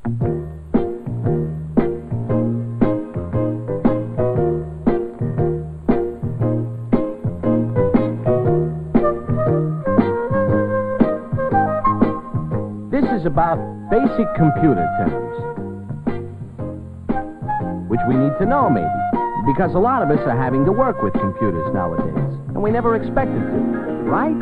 This is about basic computer terms, which we need to know, maybe, because a lot of us are having to work with computers nowadays, and we never expected to, right?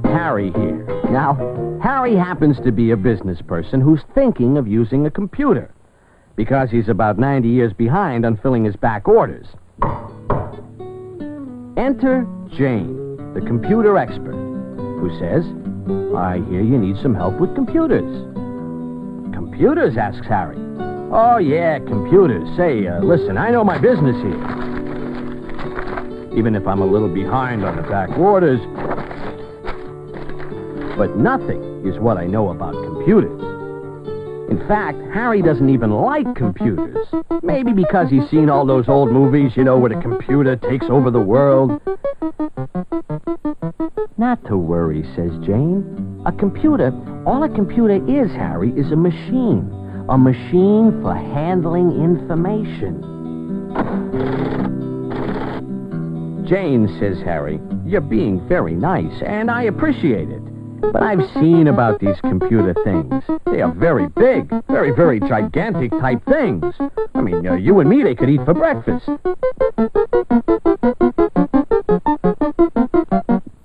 Harry here. Now, Harry happens to be a business person who's thinking of using a computer because he's about 90 years behind on filling his back orders. Enter Jane, the computer expert, who says, "I hear you need some help with computers." "Computers?" asks Harry. "Oh, yeah, computers. Say, listen, I know my business here. Even if I'm a little behind on the back orders, but nothing is what I know about computers." In fact, Harry doesn't even like computers. Maybe because he's seen all those old movies, you know, where the computer takes over the world. "Not to worry," says Jane. All a computer is, Harry, is a machine. A machine for handling information. "Jane," says Harry, "you're being very nice, and I appreciate it. But I've seen about these computer things. They are very big, very, very gigantic type things. I mean, you and me, they could eat for breakfast."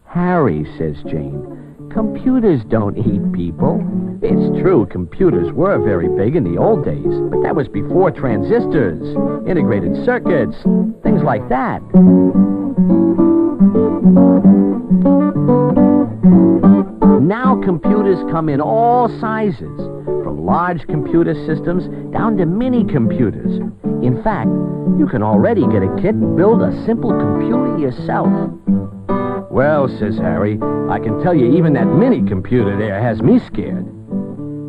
"Harry," says Jane, "computers don't eat people. It's true, computers were very big in the old days, but that was before transistors, integrated circuits, things like that." Now computers come in all sizes, from large computer systems down to mini computers. In fact, you can already get a kit and build a simple computer yourself. "Well," says Harry, "I can tell you even that mini computer there has me scared."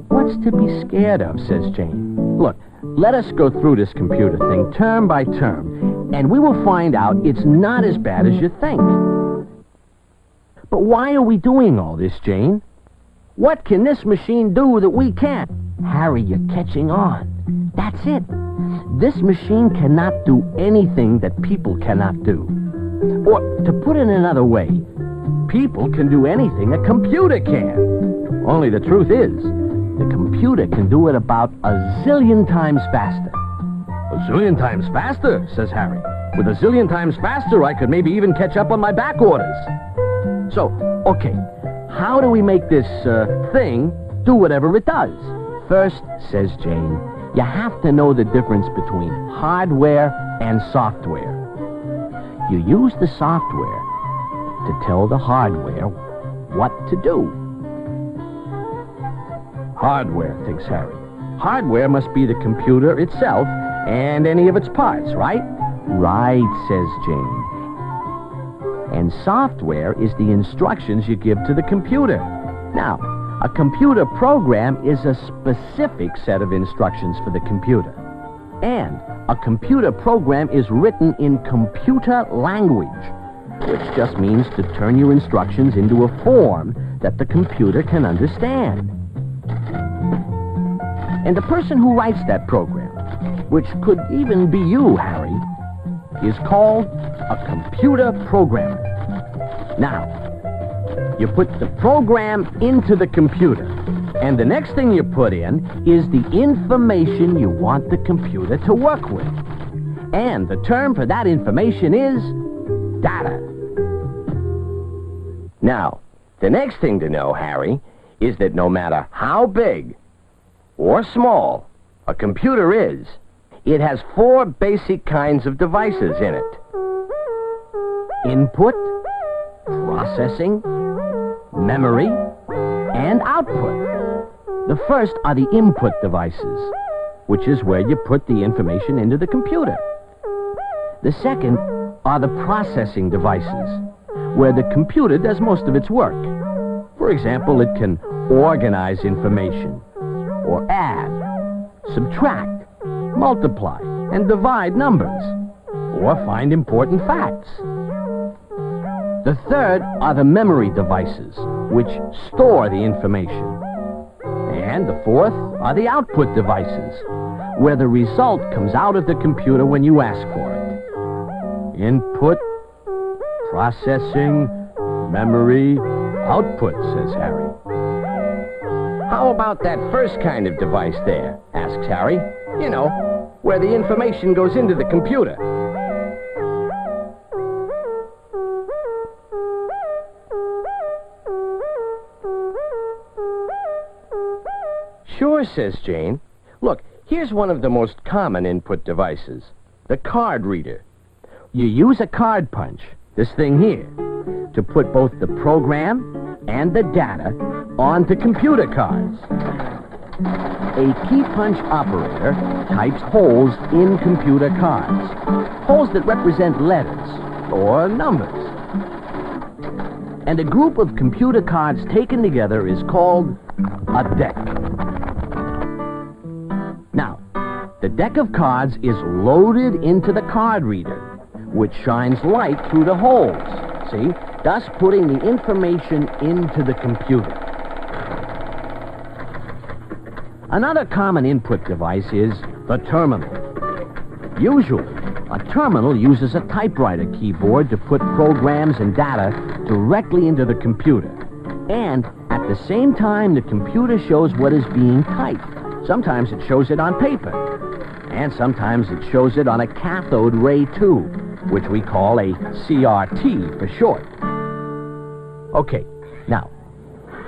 "What's to be scared of?" says Jane. "Look, let us go through this computer thing term by term, and we will find out it's not as bad as you think." "But why are we doing all this, Jane? What can this machine do that we can't?" "Harry, you're catching on. That's it. This machine cannot do anything that people cannot do. Or, to put it another way, people can do anything a computer can. Only the truth is, the computer can do it about a zillion times faster." "A zillion times faster?" says Harry. "With a zillion times faster, I could maybe even catch up on my back orders." "So, okay, how do we make this thing do whatever it does?" "First," says Jane, "you have to know the difference between hardware and software. You use the software to tell the hardware what to do." "Hardware," thinks Harry. "Hardware must be the computer itself and any of its parts, right?" "Right," says Jane. "And software is the instructions you give to the computer. Now, a computer program is a specific set of instructions for the computer. And a computer program is written in computer language, which just means to turn your instructions into a form that the computer can understand. And the person who writes that program, which could even be you, Harry, is called a computer programmer. Now, you put the program into the computer, and the next thing you put in is the information you want the computer to work with. And the term for that information is data. Now, the next thing to know, Harry, is that no matter how big or small a computer is, it has 4 basic kinds of devices in it: input, processing, memory, and output. The first are the input devices, which is where you put the information into the computer. The second are the processing devices, where the computer does most of its work. For example, it can organize information, or add, subtract, multiply, and divide numbers, or find important facts. The third are the memory devices, which store the information. And the fourth are the output devices, where the result comes out of the computer when you ask for it. Input, processing, memory, output, says Harry. How about that first kind of device there, asks Harry. You know, where the information goes into the computer. Sure, says Jane. Look, here's one of the most common input devices, the card reader. You use a card punch, this thing here, to put both the program and the data onto computer cards. A key punch operator types holes in computer cards, holes that represent letters or numbers. And a group of computer cards taken together is called a deck. Now, the deck of cards is loaded into the card reader, which shines light through the holes, see, thus putting the information into the computer. Another common input device is the terminal. Usually, a terminal uses a typewriter keyboard to put programs and data directly into the computer. And at the same time, the computer shows what is being typed. Sometimes it shows it on paper, and sometimes it shows it on a cathode ray tube, which we call a CRT for short. Okay, now,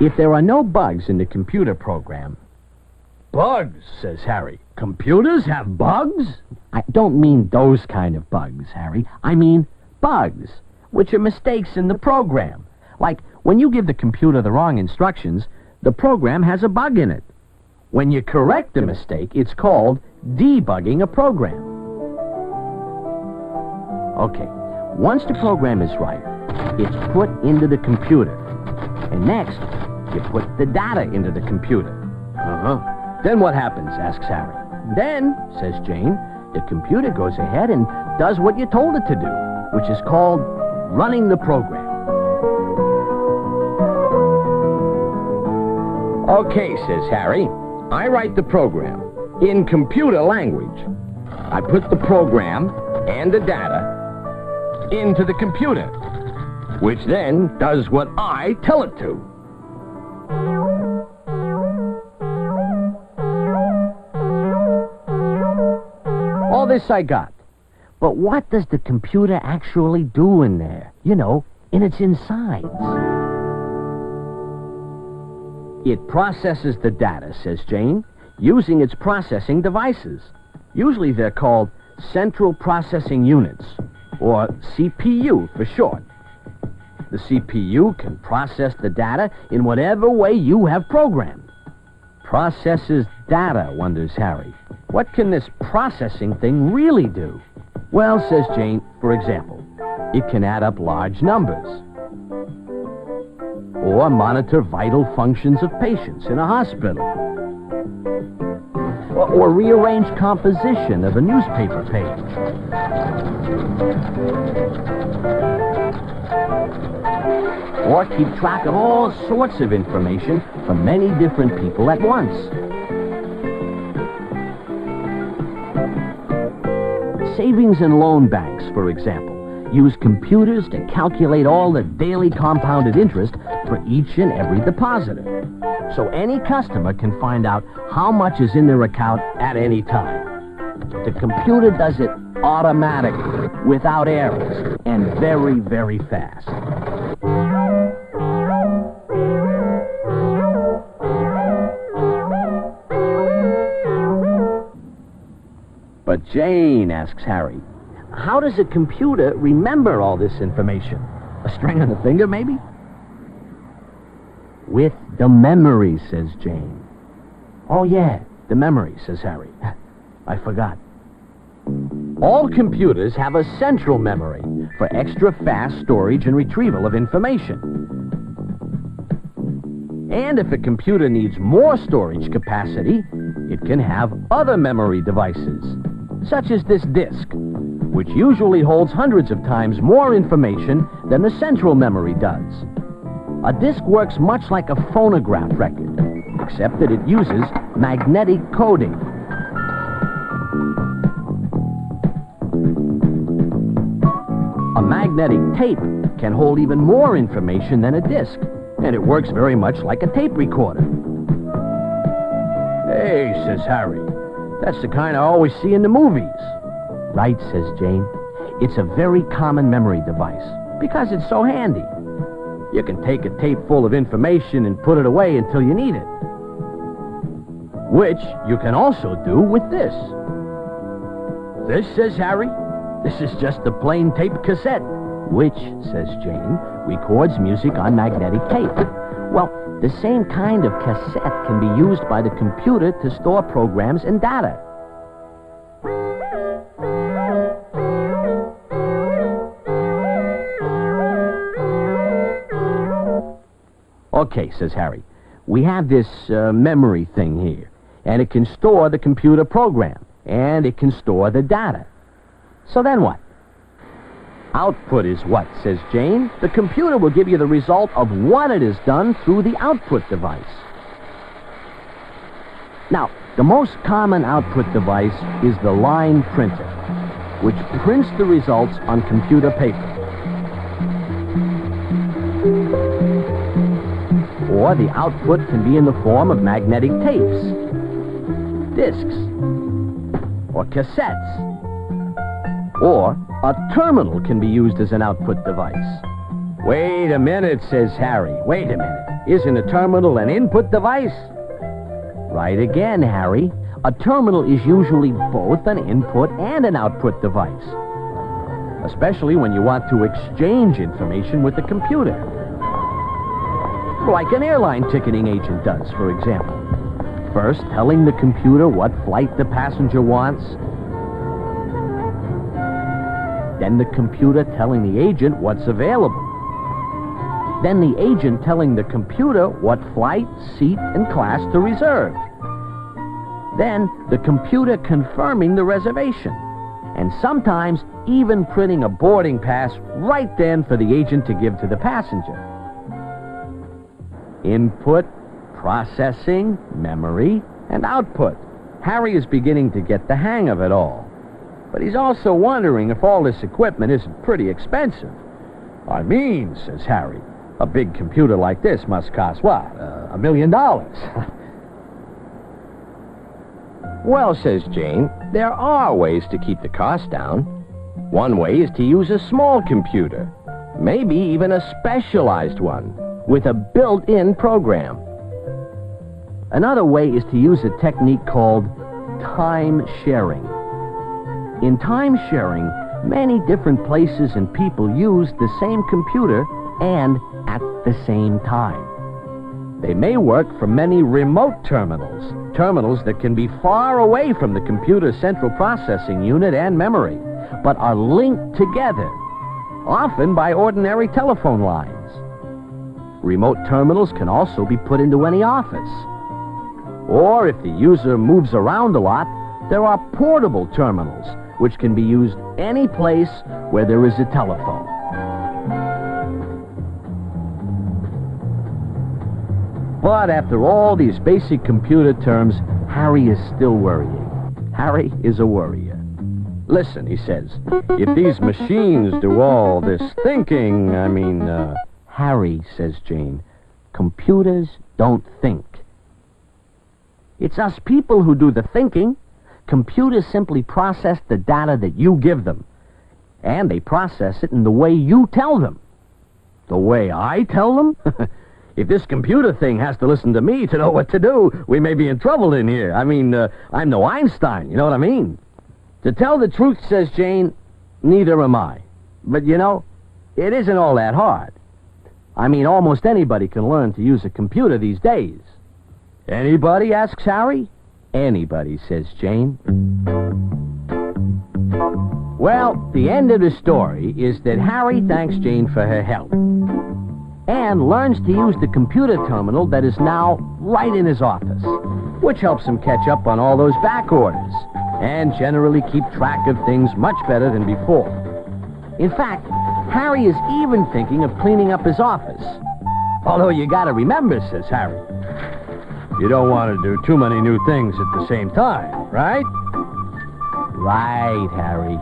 if there are no bugs in the computer program... Bugs, says Harry. Computers have bugs? I don't mean those kind of bugs, Harry. I mean bugs, which are mistakes in the program. Like, when you give the computer the wrong instructions, the program has a bug in it. When you correct the mistake, it's called debugging a program. Okay, once the program is right, it's put into the computer. And next, you put the data into the computer. Then what happens, asks Harry. Then, says Jane, the computer goes ahead and does what you told it to do, which is called running the program. Okay, says Harry. I write the program in computer language. I put the program and the data into the computer, which then does what I tell it to. All this I got. But what does the computer actually do in there? You know, in its insides. It processes the data, says Jane, using its processing devices. Usually they're called Central Processing Units, or CPU for short. The CPU can process the data in whatever way you have programmed. Processes data, wonders Harry. What can this processing thing really do? Well, says Jane, for example, it can add up large numbers, or monitor vital functions of patients in a hospital, or rearrange composition of a newspaper page, or keep track of all sorts of information from many different people at once. Savings and loan banks, for example, use computers to calculate all the daily compounded interest for each and every depositor. So any customer can find out how much is in their account at any time. The computer does it automatically, without errors, and very, very fast. But Jane, asks Harry, how does a computer remember all this information? A string on the finger, maybe? With the memory, says Jane. Oh, yeah, the memory, says Harry. I forgot. All computers have a central memory for extra fast storage and retrieval of information. And if a computer needs more storage capacity, it can have other memory devices, such as this disk, which usually holds hundreds of times more information than the central memory does. A disk works much like a phonograph record, except that it uses magnetic coding. A magnetic tape can hold even more information than a disk, and it works very much like a tape recorder. Hey, says Harry, that's the kind I always see in the movies. Right, says Jane. It's a very common memory device because it's so handy. You can take a tape full of information and put it away until you need it. Which you can also do with this. This, says Harry, this is just a plain tape cassette. Which, says Jane, records music on magnetic tape. Well, the same kind of cassette can be used by the computer to store programs and data. Okay, says Harry, we have this memory thing here, and it can store the computer program, and it can store the data. So then what? Output is what, says Jane? The computer will give you the result of what it has done through the output device. Now, the most common output device is the line printer, which prints the results on computer paper. Or the output can be in the form of magnetic tapes, discs, or cassettes. Or a terminal can be used as an output device. Wait a minute, says Harry. Wait a minute. Isn't a terminal an input device? Right again, Harry. A terminal is usually both an input and an output device, especially when you want to exchange information with the computer. Like an airline ticketing agent does, for example. First, telling the computer what flight the passenger wants. Then the computer telling the agent what's available. Then the agent telling the computer what flight, seat, and class to reserve. Then the computer confirming the reservation. And sometimes even printing a boarding pass right then for the agent to give to the passenger. Input, processing, memory, and output. Harry is beginning to get the hang of it all. But he's also wondering if all this equipment isn't pretty expensive. I mean, says Harry, a big computer like this must cost, what, $1 million? Well, says Jane, there are ways to keep the cost down. One way is to use a small computer, maybe even a specialized one, with a built-in program. Another way is to use a technique called time sharing. In time sharing, many different places and people use the same computer and at the same time. They may work from many remote terminals that can be far away from the computer's central processing unit and memory, but are linked together, often by ordinary telephone lines. Remote terminals can also be put into any office. Or if the user moves around a lot, there are portable terminals, which can be used any place where there is a telephone. But after all these basic computer terms, Harry is still worrying. Harry is a worrier. Listen, he says, if these machines do all this thinking, Harry, says Jane, computers don't think. It's us people who do the thinking. Computers simply process the data that you give them. And they process it in the way you tell them. The way I tell them? If this computer thing has to listen to me to know what to do, we may be in trouble in here. I'm no Einstein, you know what I mean? To tell the truth, says Jane, neither am I. But, it isn't all that hard. Almost anybody can learn to use a computer these days. Anybody, asks Harry. Anybody, says Jane. Well, the end of the story is that Harry thanks Jane for her help. and learns to use the computer terminal that is now right in his office, which helps him catch up on all those back orders and generally keep track of things much better than before. In fact, Harry is even thinking of cleaning up his office. Although you gotta remember, says Harry, you don't want to do too many new things at the same time, right? Right, Harry.